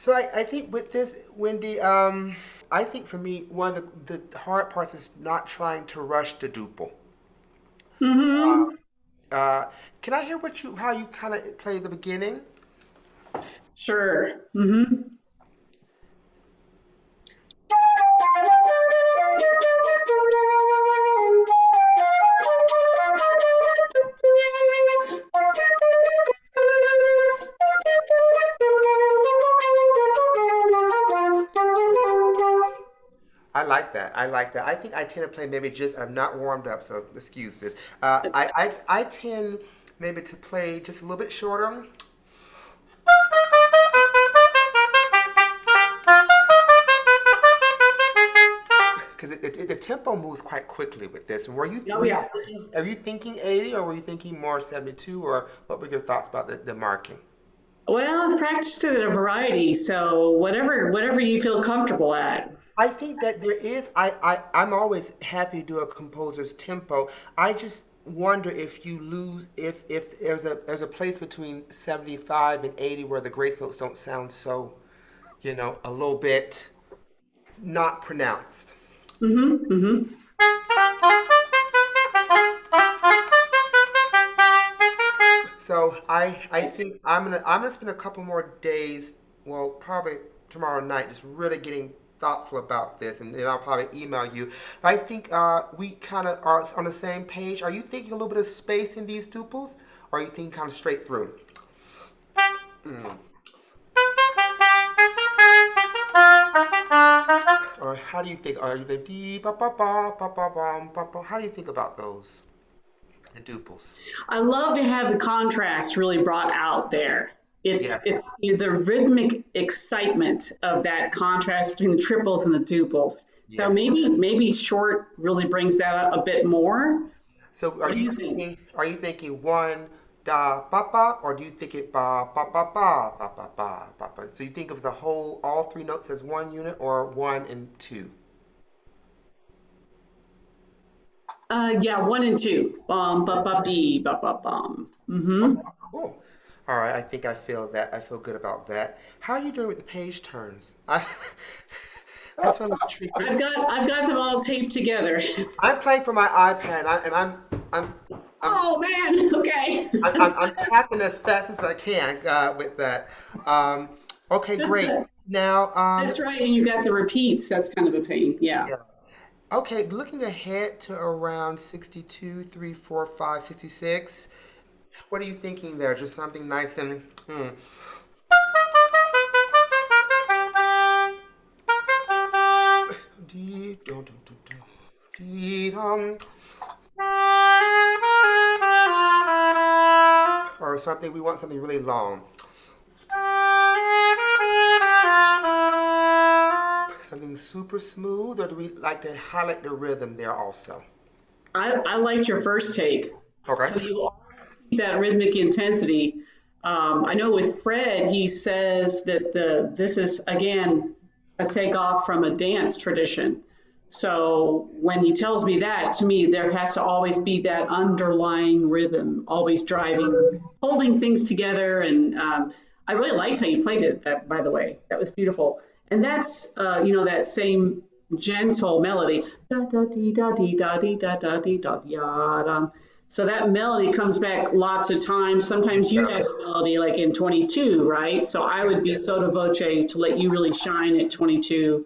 So I think with this, Wendy, I think for me, one of the hard parts is not trying to rush the duple. Mm-hmm. Uh, can I hear how you kind of play the beginning? Sure. Mm-hmm. I like that. I like that. I think I tend to play maybe just I'm not warmed up, so excuse this. I tend maybe to play just a little bit shorter. Because the tempo moves quite quickly with this. And Oh yeah. are you thinking 80 or were you thinking more 72 or what were your thoughts about the marking? Well, I've practiced it at a variety, so whatever you feel comfortable at. I think that there is I'm always happy to do a composer's tempo. I just wonder if you lose if there's a place between 75 and 80 where the grace notes don't sound so, a little bit not pronounced. Mm-hmm. Mm-hmm. So I think I'm gonna spend a couple more days, well, probably tomorrow night, just really getting thoughtful about this, and then I'll probably email you. I think we kind of are on the same page. Are you thinking a little bit of space in these tuples, or are you thinking kind of straight through? Or how do you think? Are you the dee ba ba ba ba ba ba ba ba? How do you think about those? The duples. I love to have the contrast really brought out there. Yeah. It's the rhythmic excitement of that contrast between the triples and the duples. So Yes. maybe short really brings that out a bit more. So What do you think? are you thinking one da ba ba or do you think it ba ba ba ba ba ba ba ba ba? So you think of the whole all three notes as one unit or one and two? Yeah, one and two. Ba ba bee ba ba bum. Okay, Mm-hmm. cool. All right, I think I feel that. I feel good about that. How are you doing with the page turns? That's what I'm intrigued with. I've got them all taped together. I'm playing for my iPad and I'm I'm Oh man. Okay. I'm tapping as fast as I can with that. Um, okay, great. Now, That's right. And you got the repeats. That's kind of a pain. Yeah. yeah. Okay, looking ahead to around 62, 3, 4, 5, 66. What are you thinking there? Just something nice and dee, dum, dum, dum, dum, dee, dum. Or something, we want something really long. Something super smooth, or do we like to highlight the rhythm there also? I liked your first take. Okay. So you keep that rhythmic intensity. I know with Fred, he says that this is again a takeoff from a dance tradition. So when he tells me that, to me, there has to always be that underlying rhythm, always driving, holding things together. And I really liked how you played it. That, by the way, that was beautiful. And that's that same gentle melody. Da da dee da dee da dee da da dee da ya da. So that melody comes back lots of times. Sometimes you Yeah. have the melody like in 22, right? So I would be sotto voce to let you really shine at 22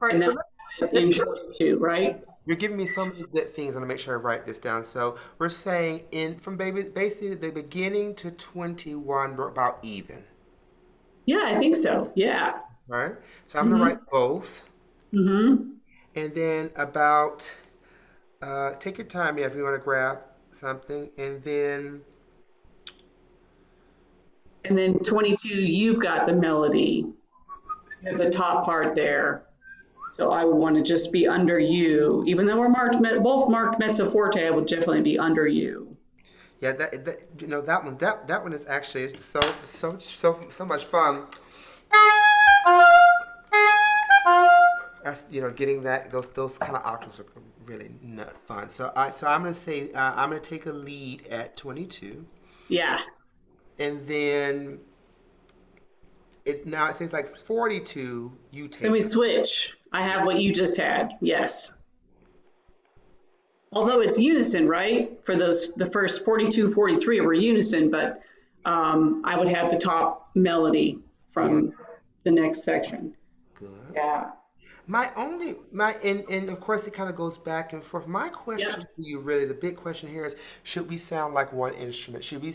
All right, and so then let in me, 42, right? you're giving me so many good things. I'm gonna make sure I write this down. So we're saying from basically the beginning to 21, we're about even, Yeah, I think so. Yeah. right? So I'm gonna write Mm-hmm. both, Mm-hmm. and then about take your time, yeah, if you want to grab something, and then And then 22, you've got the melody at the top part there. So I would want to just be under you. Even though we're both marked mezzo forte, I would definitely be under you. yeah, that one is actually so much fun. That's getting those kind of octaves are really not fun. So I'm gonna say I'm gonna take a lead at 22, Yeah. and then it now it seems like 42 you Then we take. switch. I have what you just had. Yes. Although it's unison, right? For those, the first 42, 43 were unison, but I would have the top melody Yeah, from the next section. good. Yeah. My only my and of course it kind of goes back and forth. My question Yep. to you, really, the big question here is: should we sound like one instrument? Should it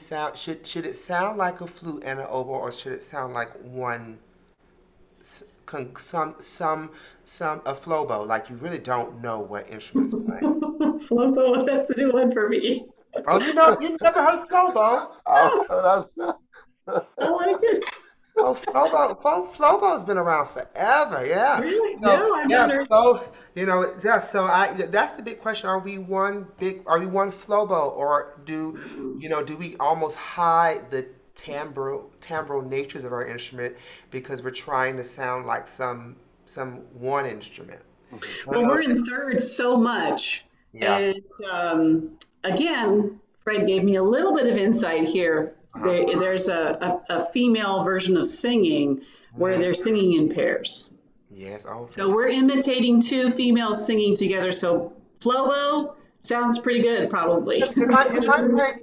sound like a flute and an oboe, or should it sound like one some a flobo? Like you really don't know what instruments playing. Flobo, that's a new one for me. Oh, you never heard flobo? That's I like it. Oh, Flobo's been around forever, yeah. Really? So No, I've yeah, not heard. yeah. So that's the big question. Are we one Flobo, or do we almost hide the timbral natures of our instrument because we're trying to sound like some one instrument? I don't Well, know. we're in third so much. Yeah. And again, Fred gave me a little bit of insight here. Uh-huh. There's a female version of singing where Mhm. they're singing in pairs. Yes. Oh, So we're imitating two females singing together. So Flobo sounds pretty good, probably. yes,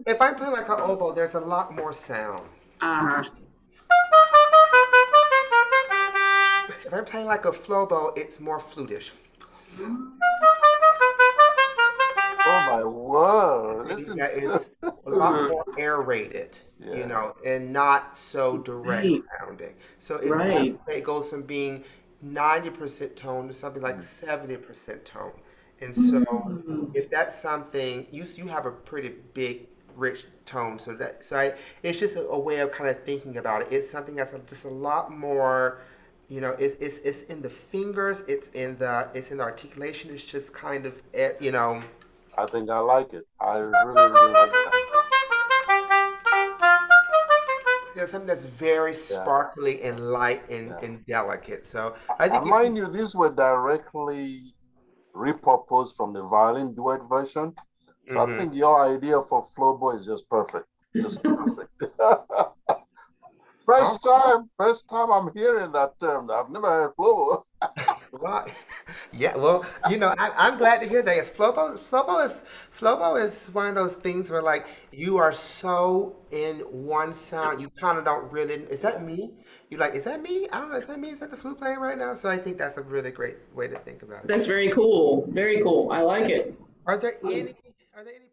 if I'm playing like an oboe, there's a lot more sound. uh, If I'm playing like a flobo, it's more flutish. oh my word! Meaning Listen, that it's a lot more aerated, yeah, and not so direct right, sounding. So it's I right. would say it goes from being 90% tone to something like mm, 70% tone. And so Mm, if that's something you have a pretty big rich tone, it's just a way of kind of thinking about it. It's something that's just a lot more. It's in the fingers. It's in the articulation. It's just kind of. I think I like it. I really, really like that. Something that's very Yeah, sparkly and light and, yeah. and delicate. So I think And if mind you, these were directly repurposed from the violin duet version. So I hmm think your idea for Flowboy is just perfect. Just perfect. oh, First time I'm hearing that term. I've never heard Flowboy. well, yeah, well, I'm glad to hear that. Yes, Flobo is one of those things where like you are so in one sound, you kind of don't really. Is that me? You like? Is that me? I don't know. Is that me? Is that the flute playing right now? So I think that's a really great way to think about it. that's very cool. Very cool. I like it. Are there any? Are there any